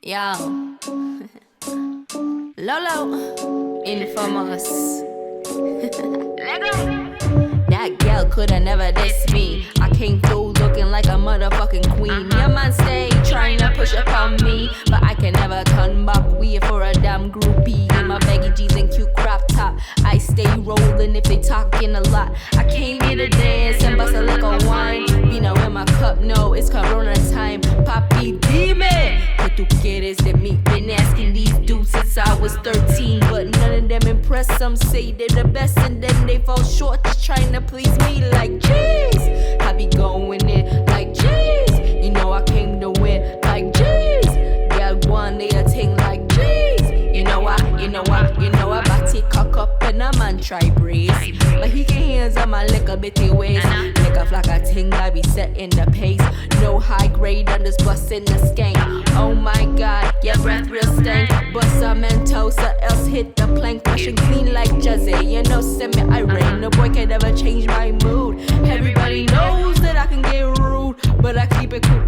Yo. Lolo. Infamous. That girl coulda never dissed me. I came through looking like a motherfucking queen. Your man stay trying to push up on me, but I can never turn back. Wait for a damn groupie in my baggy jeans and cute crop top. I stay rolling if they talking a lot. I came here to dance and bust a little wine. Vino in my cup, no, it's Corona time. Papi, dime que tú quieres de mí. Been asking these dudes since I was 13, but none of them impress. Some say they're the best and then they fall short just trying to please me. Like jeez, I be going in like jeez. You know I came to win like jeez. Girl, one day a thing like jeez. You know I body cock up and a man try brace, but he can hands on my little bitty waist. Lick up like a ting, I be setting the pace. No high grade, I'm just busting the skank. Oh my god, your breath real stank. Bust a mentosa, else hit the plank. Pushing clean like Jazzy, you know send me irate. No boy can ever change my mood. Everybody knows that I can get rude, but I keep it cool.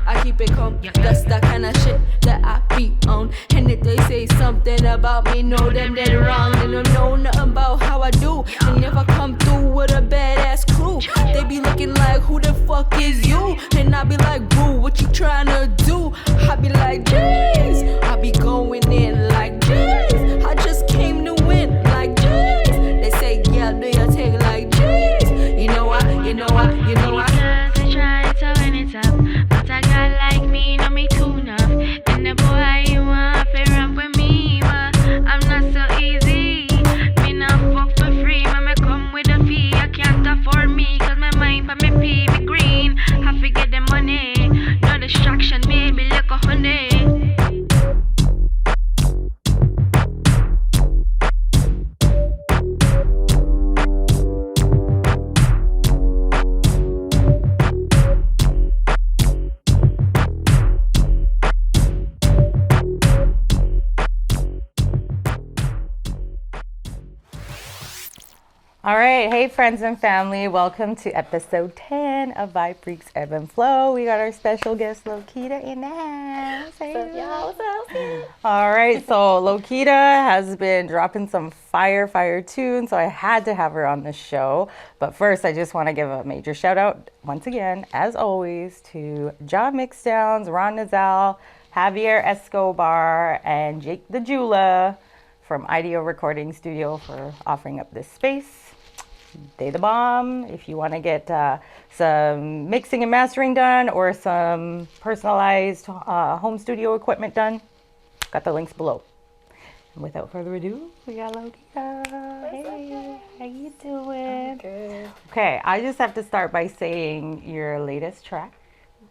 I keep it calm, that's the kind of shit that I be on. And if they say something about me, know them dead wrong. They don't know nothing about how I do. And if I come through with a badass crew, they be looking like, who the fuck is you? And I be like, boo, what you tryna do? I be like, jeez, I be going in like, jeez, I just came to win like, jeez. They say, yeah, do your thing like, jeez. You know what? Try to win it up, but a girl like me know me too enough. Then the boy you want to run with me, but I'm not so easy. Me not fuck for free, me come with a fee. I can't afford me, cause my mind for me pee, me green. I forget the money, no distraction, maybe like a honey. All right, hey friends and family, welcome to episode 10 of Vibe Freaks Ebb Flow. We got our special guest Lowkita in the house. Hey, what's up, y'all? What's up? All right, so Lowkita has been dropping some fire tunes, so I had to have her on the show. But first, I just want to give a major shout out once again, as always, to John Mixdowns, Ron Nazal, Javier Escobar, and Jake the Jula from Idio Recording Studio for offering up this space. They the bomb. If you want to get some mixing and mastering done or some personalized home studio equipment done, got the links below. And without further ado, we got Lowkita. Hey, how you doing? I'm good. Okay, I just have to start by saying your latest track,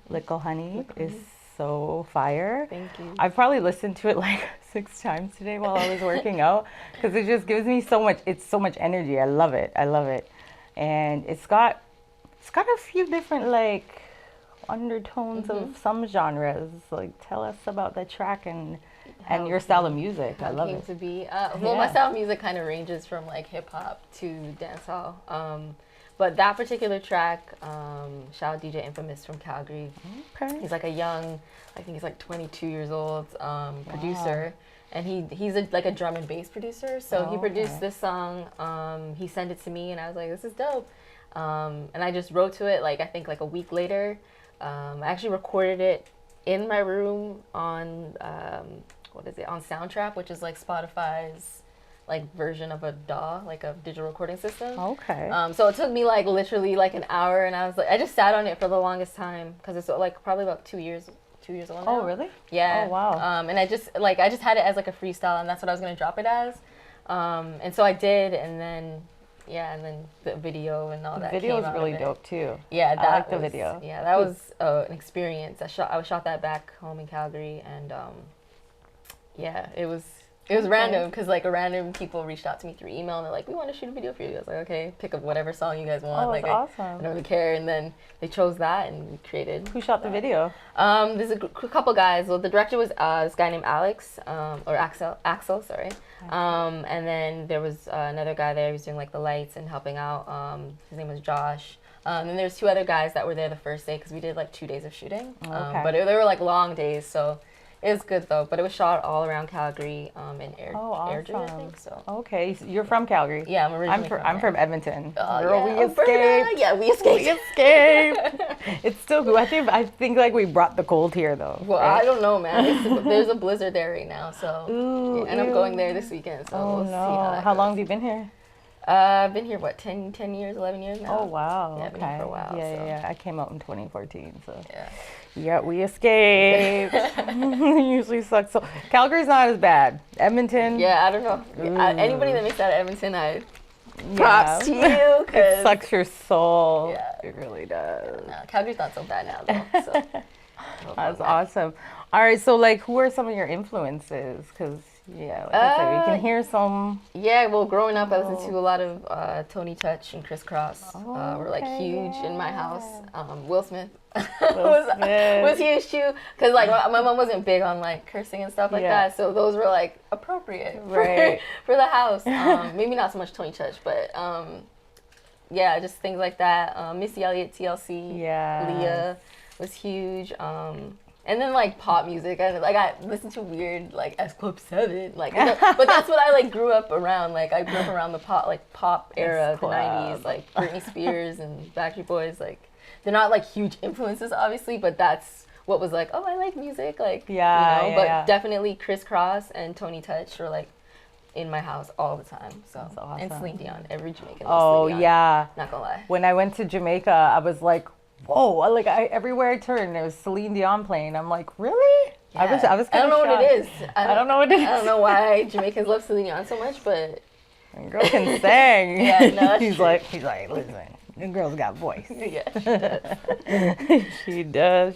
Little Honey, is so fire. Thank you. I've probably listened to it like 6 times today while I was working out because it just gives me so much. It's so much energy. I love it. And it's got a few different like undertones of some genres. Like, tell us about the track and your style of music. I love it. To be my style of music kind of ranges from like hip hop to dancehall. But that particular track, shout out DJ Infamous from Calgary. Okay. He's like a young, I think he's like 22 years old, producer. And he's like a drum and bass producer. So he produced this song. He sent it to me and I was like, this is dope. And I just wrote to it like, I think like a week later. I actually recorded it in my room on, on Soundtrap, which is like Spotify's like version of a DAW, like a digital recording system. Okay. So it took me like literally like an hour, and I was like, I just sat on it for the longest time because it's like probably about 2 years old now. Oh really? Yeah. Oh wow. And I just had it as like a freestyle, and that's what I was gonna drop it as. And so I did, and then the video and all that. The video is really dope too. Yeah, I like the video. Yeah, that was an experience. I shot that back home in Calgary, and it was random because like random people reached out to me through email and they're like, we want to shoot a video for you. I was like, okay, pick up whatever song you guys want. Oh, like that's I awesome. don't really care. And then they chose that and we created. Who shot the video? There's a couple guys. Well, the director was this guy named Alex, or Axel, sorry. And then there was another guy there who was doing like the lights and helping out. His name was Josh. And there's 2 other guys that were there the first day because we did like 2 days of shooting. Okay. But they were like long days, so It's good though, but it was shot all around Calgary, in Airdrie, I awesome. think so. Okay, so you're from Calgary. Yeah, I'm originally I'm from Edmonton. Oh, Girl, yeah, we Alberta. escaped. Yeah, we escaped. We escaped. It's still cool. I think like we brought the cold here though. Well, right? I don't know, man. There's a blizzard there right now, so. Ooh, and I'm going there this weekend, so Oh we'll no! see how that How goes. long have you been here? I've been here, 10 years, 11 years now. Oh wow! Yeah, I've been here for a while, Yeah, so. yeah. I came out in 2014, so Yeah. yeah, we escaped. Usually sucks. So Calgary's not as bad. Edmonton. Yeah, I don't know. Anybody that makes that at Edmonton, yeah. props to you. It 'cause- sucks your soul. Yeah. It really does. No, Calgary's not so bad now, though. So. That's awesome. All right, so like, who are some of your influences? Because yeah, like I said, we can hear some. Yeah, well, growing up, I listened to a lot of Tony Touch and Chris Cross. Were like huge in my house. Will Smith was huge too, because like my mom wasn't big on like cursing and stuff like that, so those were like appropriate for the house. Maybe not so much Tony Touch, but yeah, just things like that. Missy Elliott, TLC, Leah was huge. And then like pop music, I listened to weird like S Club 7, like, but that's what I like grew up around. Like I grew up around the pop era of the 90s, like Britney Spears and Backstreet Boys. Like they're not like huge influences, obviously, but that's what was like. Oh, I like music, like but definitely Chris Cross and Tony Touch were like in my house all the time. So awesome. And Celine Dion, every Jamaican. Oh Celine Dion, yeah. not gonna lie. When I went to Jamaica, I was like, whoa! Like everywhere I turned, there was Celine Dion playing. I'm like, really? Yeah. I was. I don't know what it is. I don't know what it is. I don't know why Jamaicans love Celine Dion so much, but The girl can sing. Yeah, no, that's he's true. like, listen, the girl's got voice. Yeah. She does.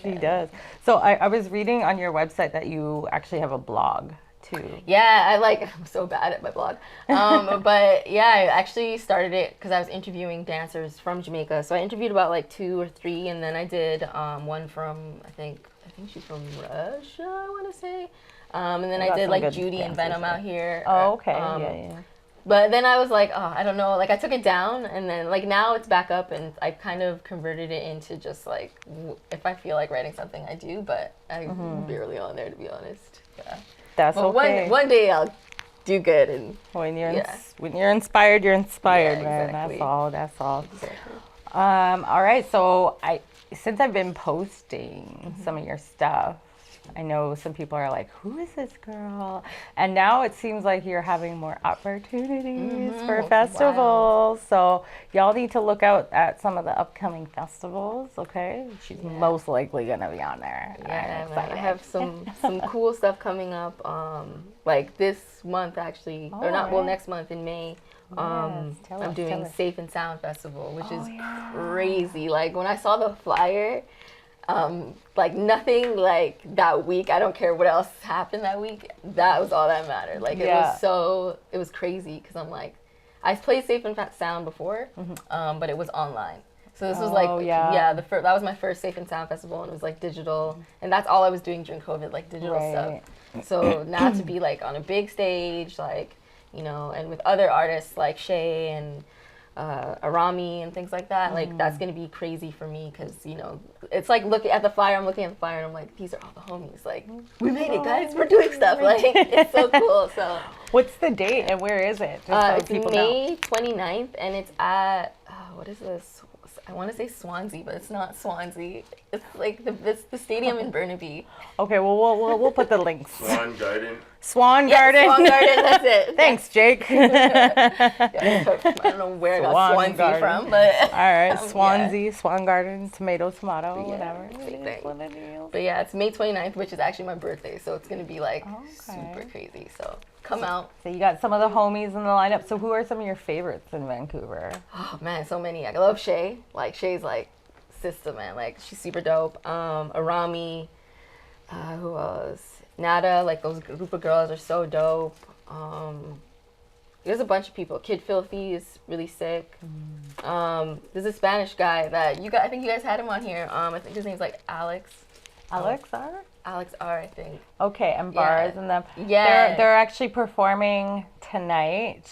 So I was reading on your website that you actually have a blog too. Yeah, I'm so bad at my blog. But yeah, I actually started it because I was interviewing dancers from Jamaica. So I interviewed about like 2 or 3, and then I did one from, I think she's from Russia, I want to say. And then I did like Judy and Venom out here. Oh, okay. Yeah. But then I was like, oh, I don't know. Like I took it down, and then like now it's back up, and I kind of converted it into just like if I feel like writing something, I do. But I'm barely on there, to be honest. Yeah. That's But okay. one day I'll do good, and When you're inspired, you're inspired, Yeah, man. exactly. That's all. All right. So since I've been posting some of your stuff, I know some people are like, who is this girl? And now it seems like you're having more opportunities for festivals. So y'all need to look out at some of the upcoming festivals, okay? She's most likely going to be on there. yeah, man, I have some cool stuff coming up. Like this month, actually, or not. Well, next month in May. Tell I'm us, doing tell us. Safe and Sound Festival, which is crazy. Like when I saw the flyer, like nothing like that week. I don't care what else happened that week. That was all that mattered. Like it was crazy because I'm like, I played Safe and Sound before, but it was online. So this was like, that was my first Safe and Sound Festival, and it was like digital, and that's all I was doing during COVID, like digital stuff. So now to be like on a big stage, like, you know, and with other artists like Shay and Arami and things like that, like that's gonna be crazy for me because, you know, it's like looking at the flyer, I'm looking at the flyer and I'm like, these are all the homies, like we made it, guys, we're doing stuff, like it's so cool. So What's the date and where is it? it's May 29th, and it's at what is this? I want to say Swansea, but it's not Swansea. It's like it's the stadium in Burnaby. Okay, well we'll put the links. Swan Garden. Swan Garden. Swan Garden, that's it. Thanks, Jake. I don't know where I got Swansea Garden. from, but All right, Swansea, Swan Garden, tomato, whatever. Same thing. But yeah, it's May 29th, which is actually my birthday, so it's gonna be like super crazy. So come out. So you got some of the homies in the lineup. So who are some of your favorites in Vancouver? Oh man, so many. I love Shay. Like Shay's like sister, man. Like she's super dope. Arami. Who else? Nada. Like those group of girls are so dope. There's a bunch of people. Kid Filthy is really sick. There's a Spanish guy that I think you guys had him on here. I think his name's like Alex. Alex R? Alex R, I think. Okay, and Bars and them. Yeah. They're actually performing tonight.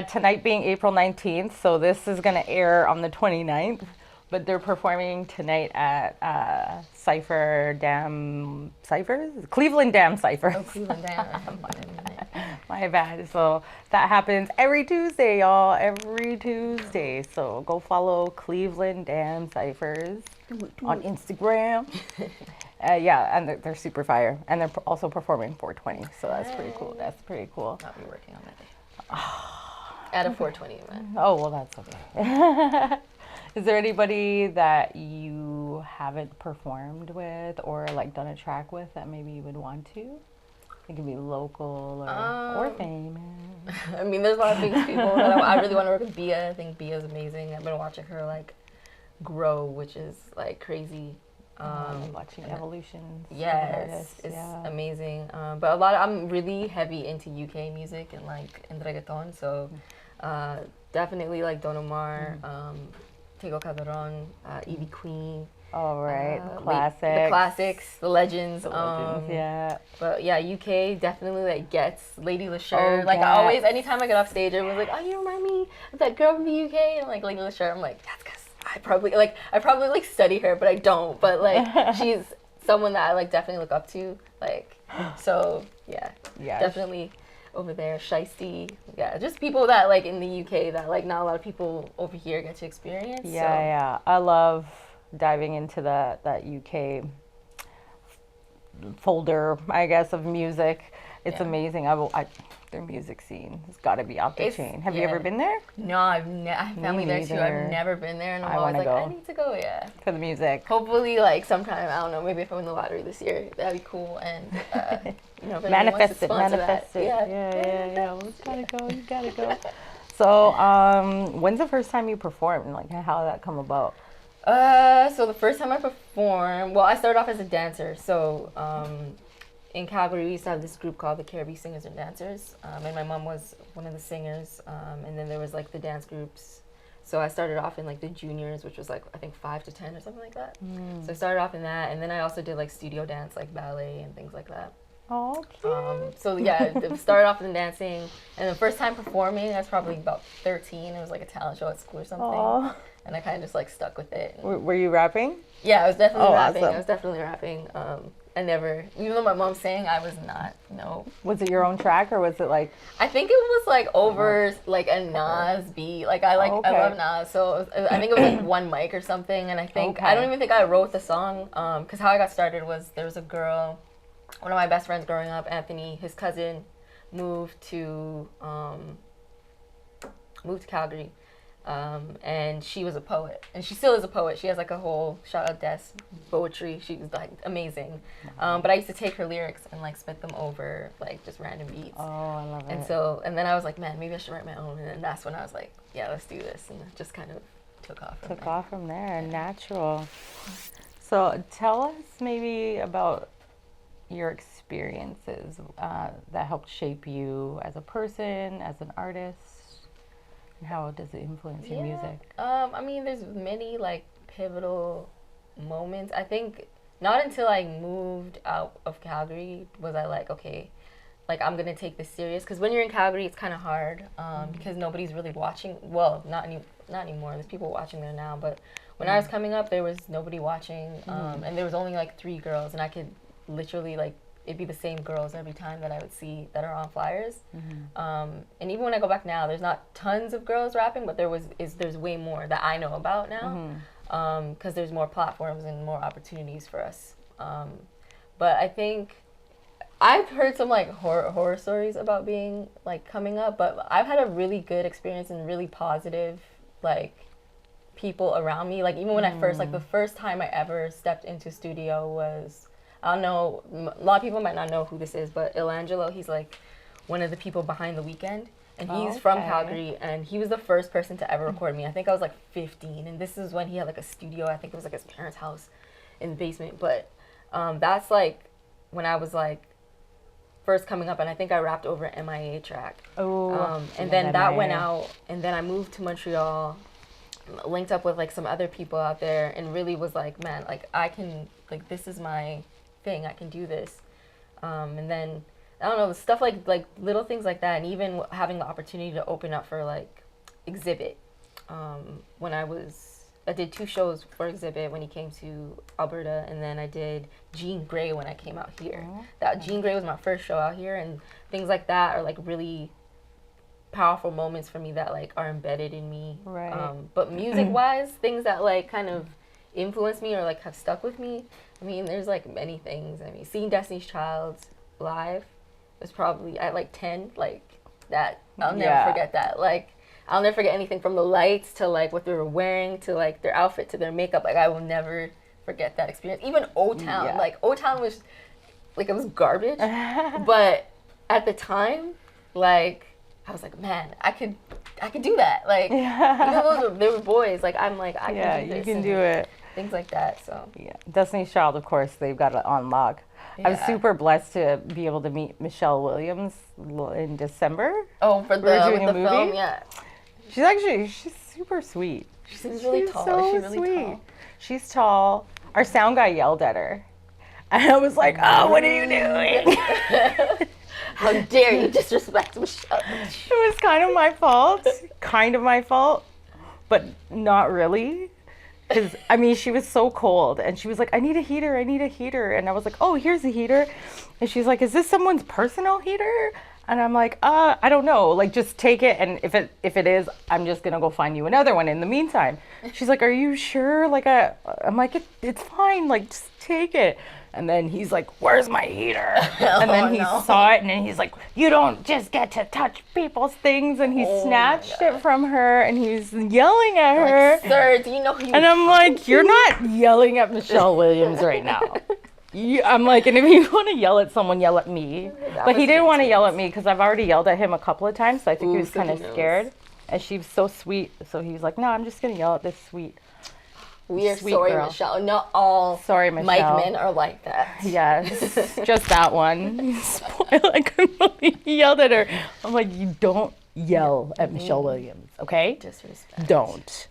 Tonight being April 19th, so this is going to air on the 29th. but they're performing tonight at Cleveland Dam Cyphers. Oh, Cleveland Dam. My bad. So that happens every Tuesday, y'all. Every Tuesday. So go follow Cleveland Dam Cyphers on Instagram. Yeah, and they're super fire. And they're also performing 420. So that's pretty cool. That's pretty cool. I'll be working on that day. At a 420 event. Oh, well, that's okay. Is there anybody that you haven't performed with or like done a track with that maybe you would want to? It could be local or famous. I mean, there's a lot of famous people that I really want to work with. Bia, I think Bia is amazing. I've been watching her like grow, which is like crazy. Watching evolutions. Yes, it's amazing. But I'm really heavy into UK music and like and reggaeton, so definitely like Don Omar, Tego Calderon, Evie Queen. All right, the classics, the legends. Yeah. But yeah, UK definitely like gets Lady Lashur. Like I always, anytime I get off stage, everyone's like, "Oh, you remind me of that girl from the UK." And like Lady Lashur, I'm like, "That's because I probably study her, but I don't. But like she's someone that I like definitely look up to. Like, so yeah, definitely over there. Shiesty, yeah, just people that like in the UK that like not a lot of people over here get to experience. Yeah, I love diving into that UK folder, I guess, of music. It's amazing. Their music scene has got to be off the chain. Have you ever been there? No, I have family there too. I've never been there, and I'm always like, I need to go. Yeah, for the music. Hopefully, like sometime, I don't know, maybe if I win the lottery this year, that'd be cool. And you know, if manifest it. Yeah. Well, you gotta go. So, when's the first time you performed? Like, how did that come about? So the first time I performed, well, I started off as a dancer. So, in Calgary, we used to have this group called the Caribbean Singers and Dancers, and my mom was one of the singers, and then there was like the dance groups. So I started off in like the juniors, which was like I think 5 to 10 or something like that. So I started off in that, and then I also did like studio dance, like ballet and things like that. Oh, cute. So yeah, started off in dancing, and the first time performing, I was probably about 13. It was like a talent show at school or something. Aww. And I kind of just like stuck with it. Were you rapping? Yeah, I was definitely rapping. Awesome. I was definitely rapping. I never, even though my mom sang, I was not, no. Was it your own track or was it like? I think it was like over like a Nas beat. Like I love Nas. So I think it was like one mic or something. And I think, I don't even think I wrote the song. Cause how I got started was there was a girl, one of my best friends growing up, Anthony, his cousin moved to Calgary. And she was a poet, and she still is a poet. She has like a whole shout out Des poetry. She was like amazing. But I used to take her lyrics and like spit them over like just random beats. Oh, I love it. And then I was like, man, maybe I should write my own. And then that's when I was like, yeah, let's do this, and it just kind of took off from there. Natural. So tell us maybe about your experiences that helped shape you as a person, as an artist. How does it influence your music? I mean, there's many like pivotal moments. I think not until I moved out of Calgary was I like, okay, like I'm gonna take this serious. Because when you're in Calgary, it's kind of hard because nobody's really watching. Well, not anymore. There's people watching there now, but when I was coming up, there was nobody watching, and there was only like 3 girls, and I could literally like. It'd be the same girls every time that I would see that are on flyers. And even when I go back now, there's not tons of girls rapping, but there's way more that I know about now because there's more platforms and more opportunities for us. But I think I've heard some like horror stories about being like coming up, but I've had a really good experience and really positive like people around me. Like even when I first, like the first time I ever stepped into studio was, I don't know, a lot of people might not know who this is, but Ilangelo, he's like one of the people behind The Weeknd, and he's from Calgary, and he was the first person to ever record me. I think I was like 15, and this is when he had like a studio. I think it was like his parents' house in the basement, but that's like when I was like first coming up, and I think I rapped over an MIA track. And then that went out, and then I moved to Montreal, linked up with like some other people out there, and really was like, man, like I can, like this is my thing, I can do this. And then I don't know, the stuff like little things like that, and even having the opportunity to open up for like Exhibit when I was did 2 shows for Exhibit when he came to Alberta, and then I did Jean Grey when I came out here. That Jean Grey was my first show out here, and things like that are like really powerful moments for me that like are embedded in me. Right. But music-wise, things that like kind of influenced me or like have stuck with me. I mean, there's like many things. I mean, seeing Destiny's Child live was probably at like 10, like that. I'll never forget that. Like, I'll never forget anything from the lights to like what they were wearing to like their outfit to their makeup. Like, I will never forget that experience. Even O-Town. Like, O-Town was like, it was garbage. But at the time, like, I was like, man, I could do that. Like, even though they were boys, like, I'm like, I can do this. You can do it. Things like that, so. Yeah, Destiny's Child, of course, they've got it on lock. Yeah. I'm super blessed to be able to meet Michelle Williams in December. Oh, for the movie? Film, yeah. She's super sweet. She's really tall. So She's really sweet. tall. She's tall. Our sound guy yelled at her. And I was like, oh, what are you doing? How dare you disrespect Michelle? It was kind of my fault, but not really. Because, I mean, she was so cold, and she was like, I need a heater. And I was like, oh, here's a heater. And she's like, is this someone's personal heater? And I'm like, I don't know. Like, just take it, and if it is, I'm just going to go find you another one in the meantime. She's like, are you sure? Like, I'm like, it's fine. Like, just take it. And then he's like, where's my heater? And then he saw it, and then he's like, you don't just get to touch people's things. And he snatched it from her, and he's yelling at her. Like, sir, do you know who you And I'm like, you're not yelling at Michelle Williams right now. I'm like, and if you want to yell at someone, yell at me. But he didn't want to yell at me because I've already yelled at him a couple of times, so I think he was kind of scared. And she was so sweet, so he was like, no, I'm just going to yell at this sweet We are sweet sorry, girl. Michelle. Not all Mike men are like that. Yes, just that one. I couldn't believe he yelled at her. I'm like, you don't yell at Michelle Williams, okay? Disrespect. Don't.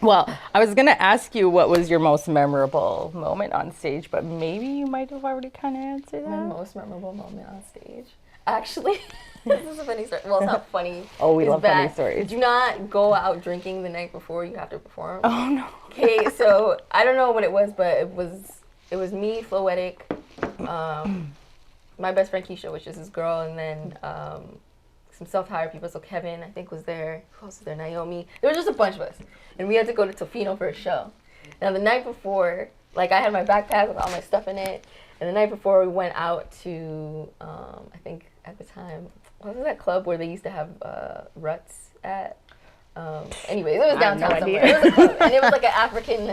Well, I was going to ask you what was your most memorable moment on stage, but maybe you might have already kind of answered that. My most memorable moment on stage? Actually, this is a funny story. Well, it's not funny. Oh, we love funny stories. Do not go out drinking the night before you have to perform. Oh, no. Okay, so I don't know what it was, but it was me, Xʷməthkվəy, my best friend Keisha, which is this girl, and then some self-hired people. So Kevin, I think, was there. Who else was there? Naomi. There was just a bunch of us. And we had to go to Tofino for a show. Now, the night before, like, I had my backpack with all my stuff in it. And the night before, we went out to, I think at the time, what was that club where they used to have ruts at? Anyways, it was downtown somewhere. It was a club. And it was like an African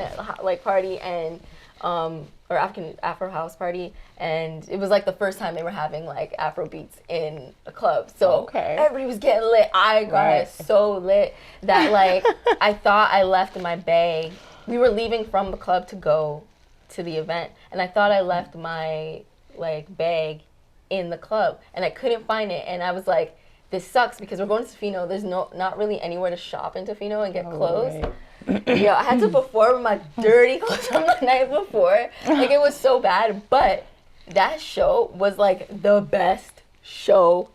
like party and or African Afro house party, and it was like the first time they were having like Afro beats in a club. So everybody was getting lit. I got so lit that like I thought I left my bag. We were leaving from the club to go to the event, and I thought I left my like bag in the club, and I couldn't find it, and I was like, this sucks because we're going to Tofino. There's not really anywhere to shop in Tofino and get clothes. Yeah, I had to perform my dirty clothes from the night before. Like, it was so bad, but that show was like the best show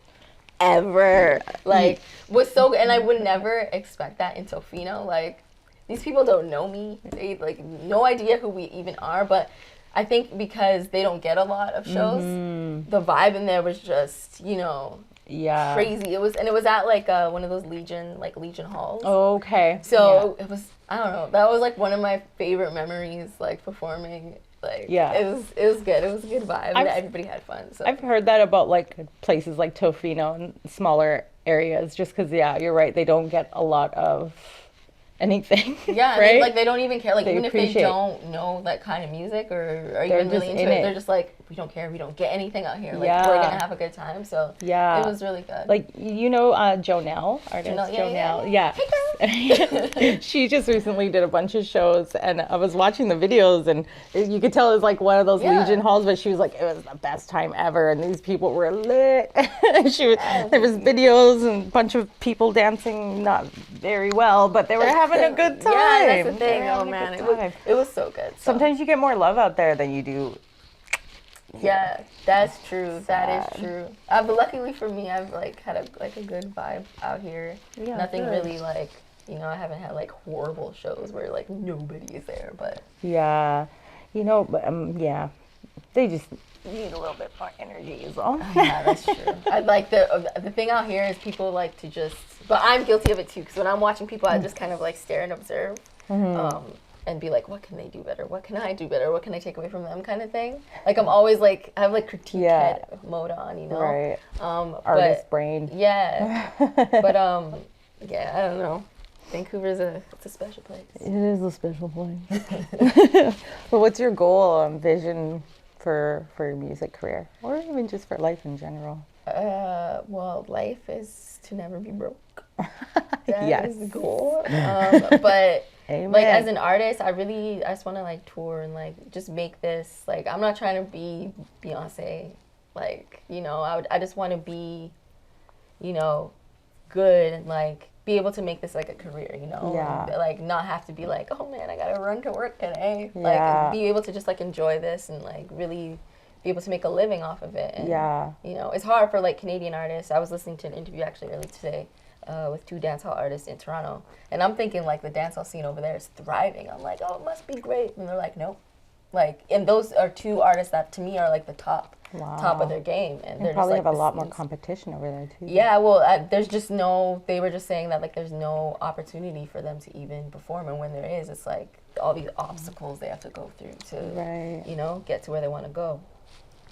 ever. Like, was so good, and I would never expect that in Tofino. Like, these people don't know me. They like no idea who we even are, but I think because they don't get a lot of shows, the vibe in there was just, you know, crazy. It was at like one of those Legion halls. Oh, okay. So it was, I don't know, that was like one of my favorite memories, like performing. Like, it was good. It was a good vibe, and everybody had fun. So I've heard that about like places like Tofino and smaller areas, just because you're right, they don't get a lot of anything. Yeah, right? Like they don't even care. Like, even if they don't know that kind of music or are even really into it, they're just like, we don't care. We don't get anything out here. Like, we're gonna have a good time. So it was really good. Like, you know, Jonelle, artist Jonelle. Yeah. Hey, girl. She just recently did a bunch of shows, and I was watching the videos, and you could tell it was like one of those Legion halls. But she was like, it was the best time ever, and these people were lit. There was videos and a bunch of people dancing, not very well, but they were having a good time. Yeah, that's the thing. Oh man, it was so good. So. Sometimes you get more love out there than you do. Yeah, that's true. That is true. But luckily for me, I've like had a good vibe out here. Yeah, nothing really like You know, I haven't had like horrible shows where like nobody is there, but Yeah. You know, but yeah, they just need a little bit more energy is all. yeah, that's true. I like the thing out here is people like to just, but I'm guilty of it too, because when I'm watching people, I just kind of like stare and observe, and be like, what can they do better? What can I do better? What can I take away from them? Kind of thing. Like I'm always like, I have like critique head mode on, you know? Right. Artist brain. Yeah. But yeah, I don't know. Vancouver's it's a special place. It is a special place. Well, what's your goal and vision for your music career, or even just for life in general? Well, life is to never be broke. That Yes. is the goal. But Amen. like as an artist, I just want to like tour and like just make this, like, I'm not trying to be Beyonce, like, you know, I just want to be, you know, good and like be able to make this like a career, you know? Yeah. And, like not have to be like, oh man, I gotta run to work today. Yeah. Like be able to just like enjoy this and like really be able to make a living off of it. And, Yeah. you know, it's hard for like Canadian artists. I was listening to an interview actually earlier today with 2 dancehall artists in Toronto, and I'm thinking like the dancehall scene over there is thriving. I'm like, oh, it must be great, and they're like, nope. Like, and those are 2 artists that to me are like the top of their game, and They they're probably just, like, have a lot more competition over there too. Yeah, well, there's just no. They were just saying that like there's no opportunity for them to even perform, and when there is, it's like all these obstacles they have to go through to, you know, get to where they want to go.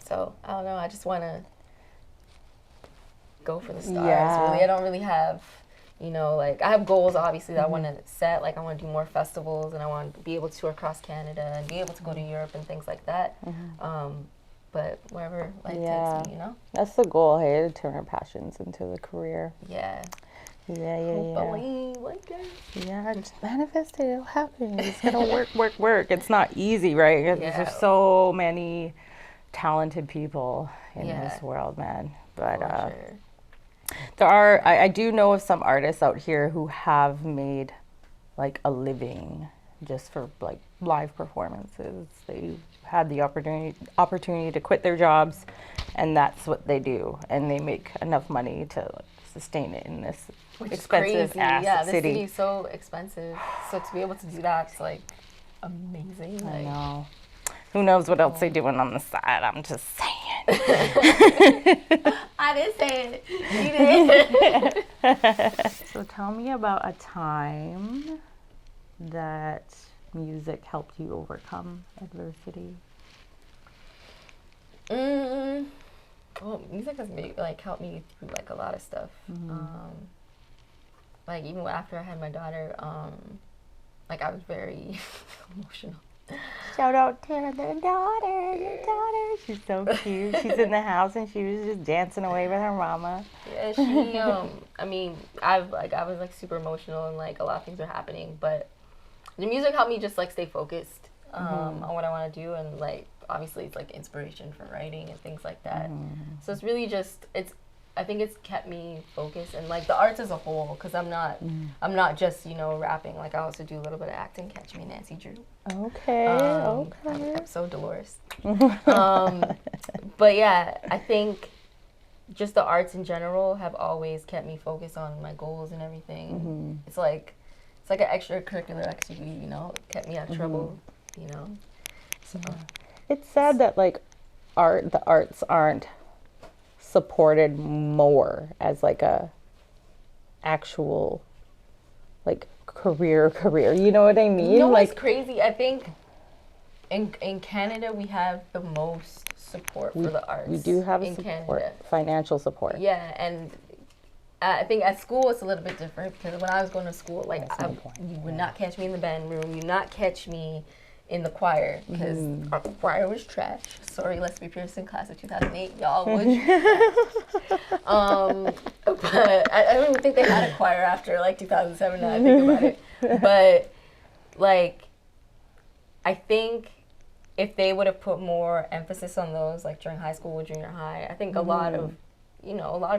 So I don't know. I just want to go for the stars. Yeah. Really, I don't really have, you know, like I have goals obviously that I want to set. Like I want to do more festivals, and I want to be able to tour across Canada and be able to go to Europe and things like that. But wherever life takes me, you know. That's the goal, hey, to turn our passions into the career. Yeah. Yeah. Hopefully one day. Yeah, just manifest it, it'll happen. It's gonna work. It's not easy, right? 'Cause there's so many talented people in this world, man. But there are, I do know of some artists out here who have made like a living just for like live performances. They had the opportunity to quit their jobs, and that's what they do, and they make enough money to like, sustain it in this expensive ass yeah, the city. city's so expensive, so to be able to do that, it's like amazing. I Like, know. Who knows what else they're doing on the side? I'm just saying. I didn't say it. You did. So tell me about a time that music helped you overcome adversity. Well, music has helped me through like a lot of stuff. Like even after I had my daughter, like I was very emotional. Shout out to your daughter. She's so cute. She's in the house and she was just dancing away with her mama. Yeah, she. I mean, I was like super emotional and like a lot of things were happening, but the music helped me just like stay focused on what I want to do, and like obviously it's like inspiration for writing and things like that. So it's really just I think it's kept me focused, and like the arts as a whole, because I'm not just, you know, rapping. Like I also do a little bit of acting. Catch me, Nancy Drew. Okay. Episode Dolores. But yeah, I think just the arts in general have always kept me focused on my goals and everything. It's like an extracurricular activity, you know. It kept me out of trouble, you know. So it's sad that like the arts aren't supported more as like a actual like career, you know what I mean? You know like what's crazy? I think in Canada we have the most support for the arts. We do have in support, Canada. financial support. Yeah, and I think at school it's a little bit different, because when I was going to school, like you would not catch me in the band room, you would not catch me in the choir, because our choir was trash. Sorry, Let's Be Pearson class of 2008, y'all was trash. But I don't even think they had a choir after like 2007, now I think about it. But like, I think if they would have put more emphasis on those like during high school or junior high, I think a lot of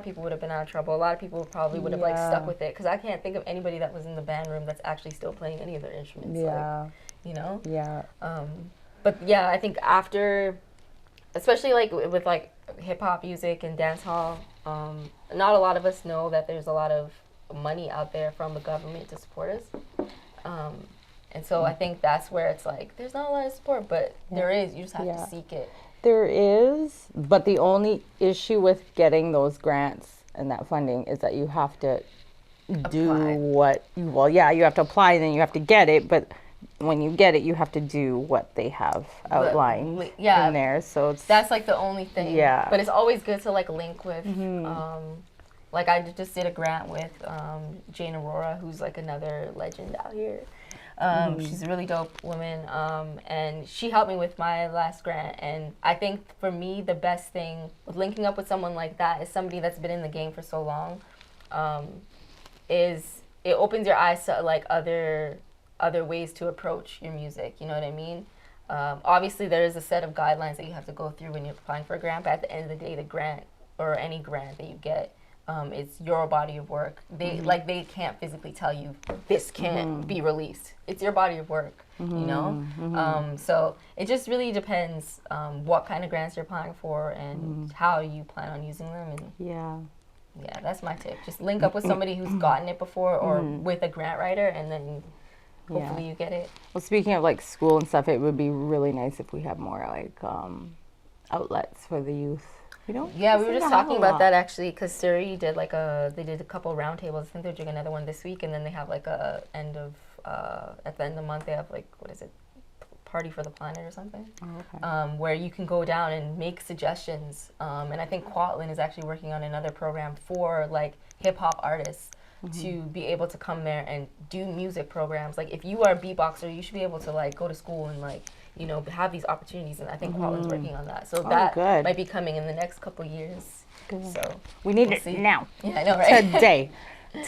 people would have been out of trouble. A lot of people probably would have like stuck with it, because I can't think of anybody that was in the band room that's actually still playing any of their instruments. Like, you know? Yeah. But yeah, I think after, especially like with like hip hop music and dance hall, not a lot of us know that there's a lot of money out there from the government to support us. And so I think that's where it's like, there's not a lot of support, but there is. You just have to seek it. There is, but the only issue with getting those grants and that funding is that you have to do you have to apply and then you have to get it, but when you get it, you have to do what they have outlined in there. So that's like the only thing. Yeah. But it's always good to like link with, like I just did a grant with Jane Aurora, who's like another legend out here. She's a really dope woman, and she helped me with my last grant. And I think for me, the best thing with linking up with someone like that is somebody that's been in the game for so long, is it opens your eyes to like other ways to approach your music. You know what I mean? Obviously, there is a set of guidelines that you have to go through when you're applying for a grant. But at the end of the day, the grant or any grant that you get, it's your body of work. They can't physically tell you this can't be released. It's your body of work, you know? So it just really depends what kind of grants you're applying for and how you plan on using them. And yeah, that's my tip. Just link up with somebody who's gotten it before or with a grant writer, and then hopefully you get it. Well, speaking of like school and stuff, it would be really nice if we had more like outlets for the youth. Yeah, we were just talking about that actually, because Surrey did they did a couple roundtables. I think they're doing another one this week, and then they have like at the end of the month they have like, what is it, Party for the Planet or something, where you can go down and make suggestions. And I think Kwantlen is actually working on another program for like hip hop artists to be able to come there and do music programs. Like if you are a beatboxer, you should be able to like go to school and like, you know, have these opportunities, and I think Kwantlen's working on that. So that might be coming in the next couple years. So we need it now. Yeah, I know, right?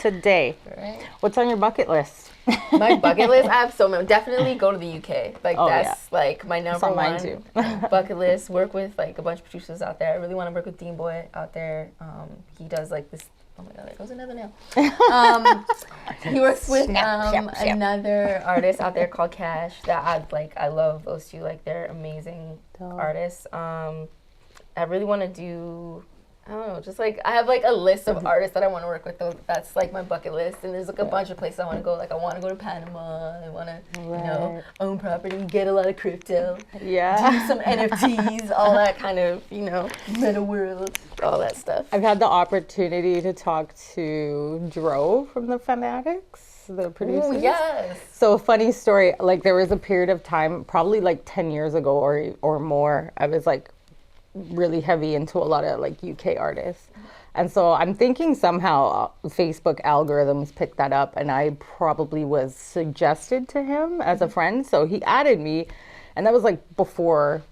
Today. Right. What's on your bucket list? My bucket list, I have so many. Definitely go to the UK. Like that's like my number one bucket list. Work with like a bunch of producers out there. I really want to work with Dean Boy out there. He does like this. Oh my God, there goes another nail. He works with another artist out there called Cash that I love those two. Like they're amazing artists. I really want to do, I don't know, just like I have like a list of artists that I want to work with. That's like my bucket list, and there's like a bunch of places I want to go. Like I want to go to Panama. I want to, you know, own property, get a lot of crypto, do some NFTs, all that kind of, you know, meta world, all that stuff. I've had the opportunity to talk to Dro from the Fanatics, the producers. Ooh, yes. So a funny story. Like there was a period of time, probably like 10 years ago or more. I was like really heavy into a lot of like UK artists, and so I'm thinking somehow Facebook algorithms picked that up, and I probably was suggested to him as a friend, so he added me, and that was like before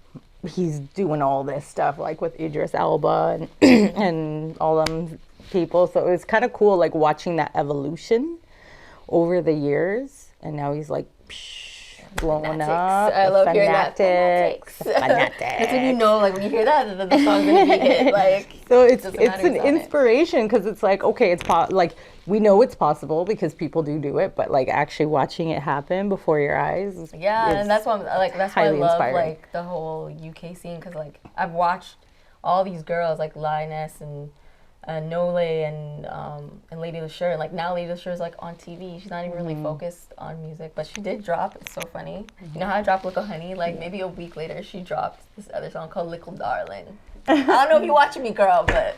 he's doing all this stuff like with Idris Elba and and all them people. So it was kind of cool like watching that evolution over the years, and now he's like blowing up. I love hearing that. Fanatics. That's when you know, like when you hear that, the song's gonna be hit. Like so, it's an inspiration because it's like, okay, it's like we know it's possible because people do it, but like actually watching it happen before your eyes. And that's why that's why I love inspiring. Like the whole UK scene, because like I've watched all these girls like Lioness and Nole and Lady Lashur, and like now Lady Lashur is like on TV. She's not even really focused on music, but she did drop. It's so funny. You know how I dropped Lickle Honey? Like maybe a week later, she dropped this other song called Lickle Darling. I don't know if you're watching me, girl, but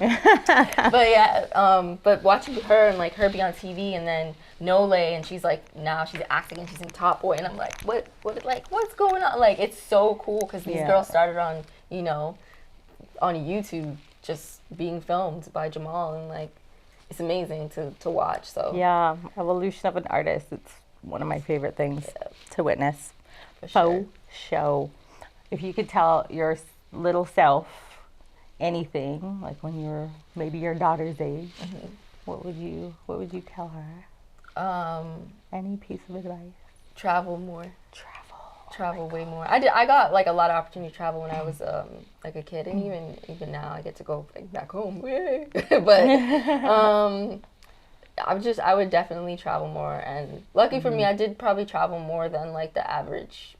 but watching her and like her be on TV, and then Nole, and she's like now she's acting and she's in Top Boy, and I'm like, what's going on? Like it's so cool because these girls started on, you know, on YouTube, just being filmed by Jamal, and like it's amazing to watch. So evolution of an artist, it's one of my favorite things to witness. For sure. If you could tell your little self anything, like when you're maybe your daughter's age, what would you tell her? Any piece of advice? Travel more. Travel way more. I got like a lot of opportunity to travel when I was like a kid, and even now I get to go like, back home. But I would definitely travel more, and lucky for me, I did probably travel more than like the average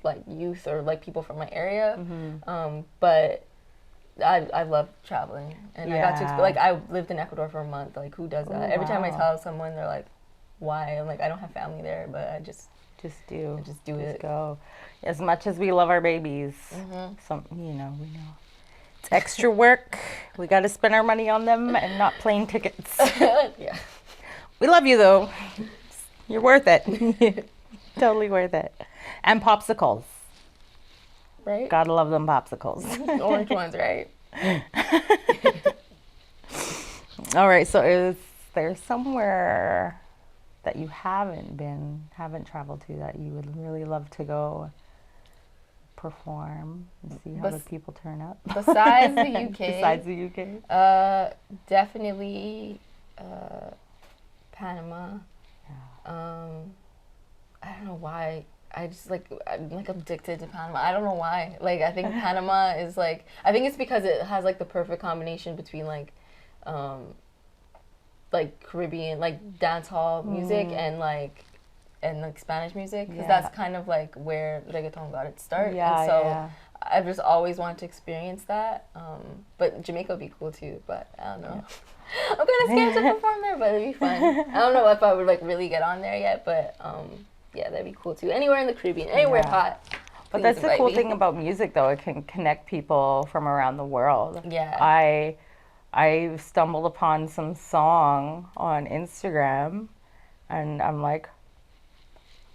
like youth or like people from my area. But I love traveling, and I got to like I lived in Ecuador for a month. Like, who does that? Every time I tell someone, they're like, "Why?" I'm like, I don't have family there, but I just do it. Go. As much as we love our babies, some we know it's extra work. We got to spend our money on them and not plane tickets. Yeah. We love you though. You're worth it. Totally worth it. And popsicles. Right? Gotta love them popsicles. Orange ones, right? All right, so is there somewhere that you haven't traveled to that you would really love to go perform and see how the people turn up? Besides the UK. Besides the UK? Definitely Panama. Yeah. I don't know why. I'm like addicted to Panama. I don't know why. Like, I think Panama is like, I think it's because it has like the perfect combination between like Caribbean, like dance hall music and like Spanish music, because that's kind of like where reggaeton got its start. And so I've just always wanted to experience that. But Jamaica would be cool too, but I don't know. I'm kind of scared to perform there, but it'd be fun. I don't know if I would like really get on there yet, but yeah, that'd be cool too. Anywhere in the Caribbean, anywhere hot. But that's the cool thing about music, though. It can connect people from around the world. Yeah. I stumbled upon some song on Instagram, and I'm like,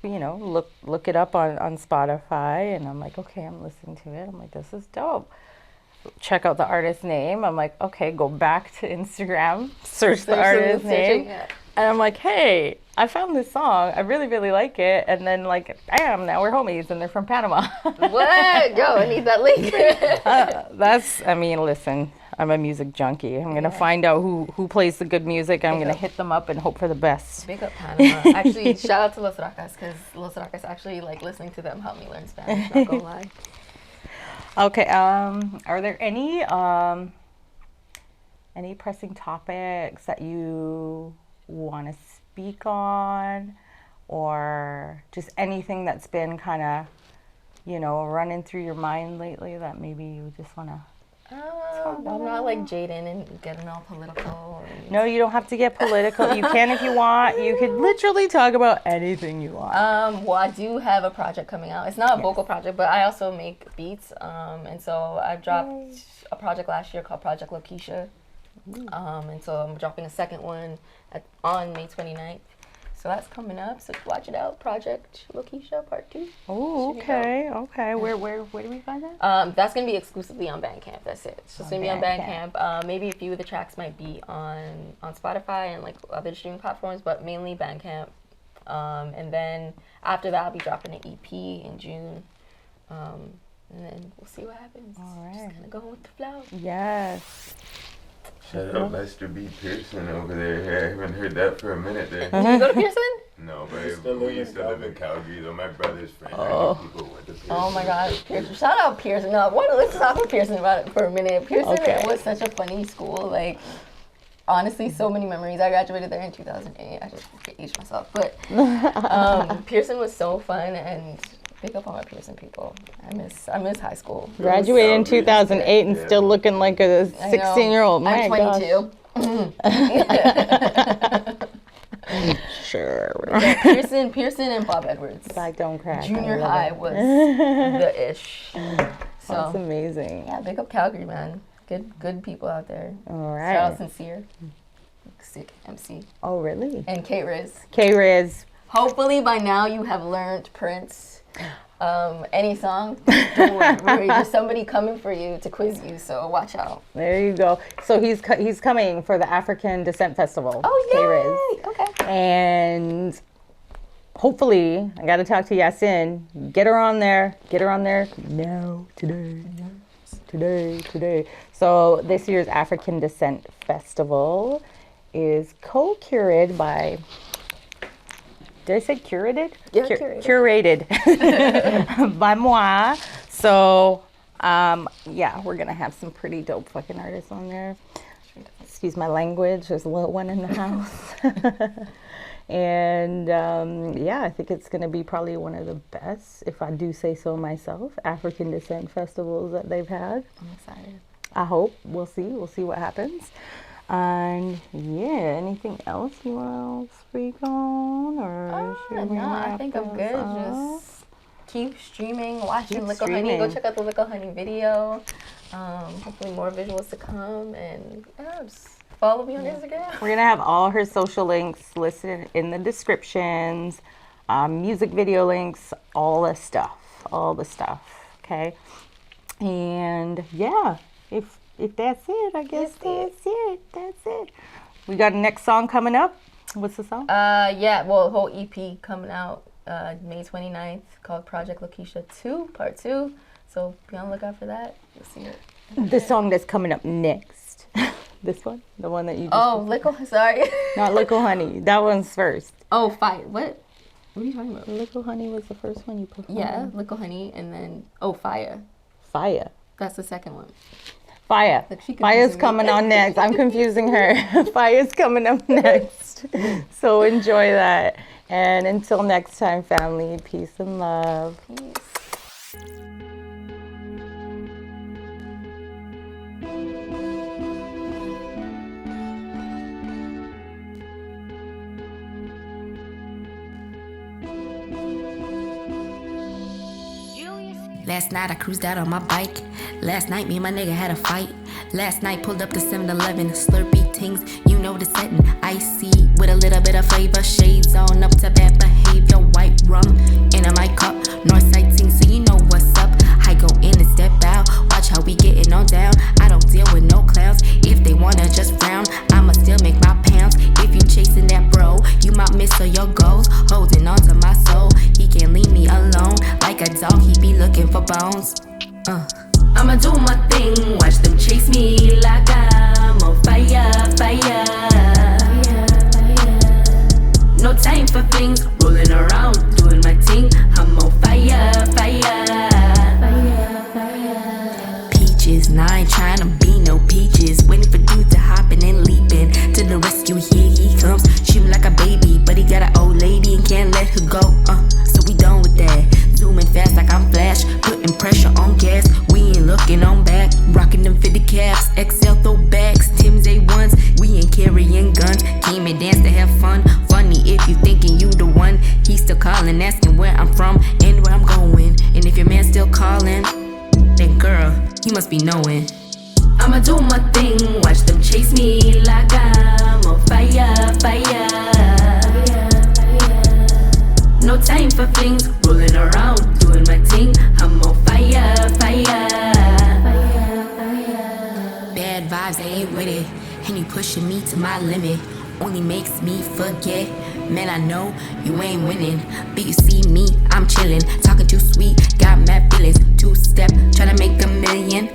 look it up on Spotify, and I'm like, okay, I'm listening to it. I'm like, this is dope. Check out the artist's name. I'm like, okay, go back to Instagram, search the artist's name. And I'm like, hey, I found this song. I really, really like it. And then like, bam, now we're homies and they're from Panama. What? Yo, I need that link. Listen, I'm a music junkie. I'm going to find out who plays the good music. I'm going to hit them up and hope for the best. Big up Panama. Actually, shout out to Los Racas, because Los Racas actually, like, listening to them helped me learn Spanish, not gonna lie. Okay, are there any pressing topics that you want to speak on, or just anything that's been kind of, running through your mind lately that maybe you just want to I'm not like Jaden and getting all political. No, you don't have to get political. You can if you want. You could literally talk about anything you want. Well, I do have a project coming out. It's not a vocal project, but I also make beats. And so I dropped a project last year called Project Lowkita. And so I'm dropping a second one on May 29th. So that's coming up. So watch it out. Project Lowkita Part 2. Oh, okay. Okay. Where do we find that? That's going to be exclusively on Bandcamp. That's it. It's just going to be on Bandcamp. Maybe a few of the tracks might be on Spotify and like other streaming platforms, but mainly Bandcamp. And then after that, I'll be dropping an EP in June. And then we'll see what happens. All right. Just kind of going with the flow. Yes. Shout out Lester B. Pearson over there. I haven't heard that for a minute there. Did you go to Pearson? No, but we used to live in Calgary, though. My brother's friend, people went to Pearson. Oh my gosh, Pearson. Shout out Pearson. No, let's talk with Pearson about it for a minute. Pearson was such a funny school. Like, honestly, so many memories. I graduated there in 2008. I just aged myself. But Pearson was so fun, and pick up on my Pearson people. I miss high school. Graduated in 2008 and still looking like a 16-year-old. I'm 22. Sure. Yeah, Pearson and Bob Edwards. Like, don't crack. Junior high was the ish. So that's amazing. Yeah, big up Calgary, man. Good people out there. All right. Shout out Sincere. Sick MC. Oh, really? And K-Riz. K-Riz. Hopefully by now you have learned Prince. Any song, don't worry, there's somebody coming for you to quiz you, so watch out. There you go. So he's coming for the African Descent Festival. Oh, yay! Okay. And hopefully, I got to talk to Yasin. Get her on there. No, today. So this year's African Descent Festival is co-curated by... Did I say curated? Yeah, curated by moi. So, we're going to have some pretty dope fucking artists on there. Excuse my language. There's a little one in the house. And, I think it's going to be probably one of the best, if I do say so myself, African Descent festivals that they've had. I'm excited. I hope. We'll see what happens. And yeah, anything else you want to speak on, or should we No, I wrap think I'm this good. up? Just keep streaming, watching Keep Little Honey. streaming. Go check out the Little Honey video. Hopefully more visuals to come, and just follow me on Instagram. We're gonna have all her social links listed in the descriptions, music video links, all the stuff. Okay, and yeah, if that's it, I guess that's it. We got a next song coming up. What's the song? Yeah, well, a whole EP coming out May 29th called Project Lowkita 2, Part 2. So be on the lookout for that. You'll see it. The song that's coming up next. This one? The one that you just... Oh, sorry. Not Little Honey. That one's first. Oh, Fire. What are you talking about? Little Honey was the first one you performed. Yeah, Little Honey, and then, Fire. Fire. That's the second one. Fire. Like, she Fire's confusing me. coming on next. I'm confusing her. Fire's coming up next. So enjoy that. And until next time, family, peace and love. Peace. Last night I cruised out on my bike. Last night me and my nigga had a fight. Last night pulled up to 7-Eleven, slurpy things, you know the setting. Icy with a little bit of flavor, shades on up to bad behavior. White rum in my cup, north side ting, so you know what's up. I go in and step out, watch how we getting on down. I don't deal with no clowns, if they wanna just frown, I'ma still make my pounds. If you chasing that bro, you might miss all your goals. Holding on to my soul, he can't leave me alone. Like a dog, he be looking for bones. I'ma do my thing, watch them chase me like I'm on fire, fire. No time for things, rolling around, doing my thing. I'm on fire, fire. Peaches, nah, I ain't tryna be no peaches. Waiting for dudes to hopping and leaping to the rescue. Here he comes, shooting like a baby, but he got an old lady and can't let her go. So we done with that. Zooming fast like I'm Flash, putting pressure on gas. We ain't looking on back, rocking them 50 caps, XL throwbacks, Tim's A1s. We ain't carrying guns, came and danced to have fun. Funny if you thinking you the one. He still calling, asking where I'm from and where I'm going. And if your man still calling, then girl, he must be knowing. I'ma do my thing, watch them chase me like I'm on fire, fire. No time for things, rolling around, doing my thing. I'm on fire, fire. Bad vibes, I ain't with it. And you pushing me to my limit, only makes me forget. Man, I know you ain't winning, but you see me, I'm chillin'. Talking too sweet, got mad feelings. Two-step, tryna make a million.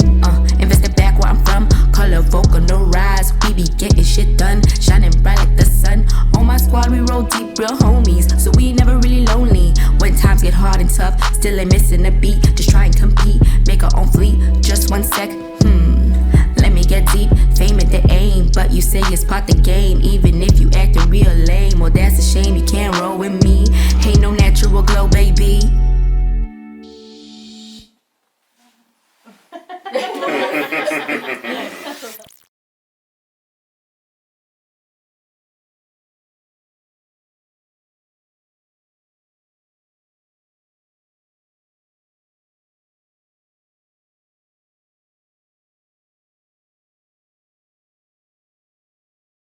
Invested back where I'm from, color folk on the rise. We be getting shit done, shining bright like the sun. On my squad, we roll deep, real homies, so we never really lonely. When times get hard and tough, still ain't missing a beat. Just try and compete, make our own fleet. Just one sec, let me get deep. Fame at the aim, but you say it's part the game. Even if you acting real lame, well that's a shame you can't roll with me.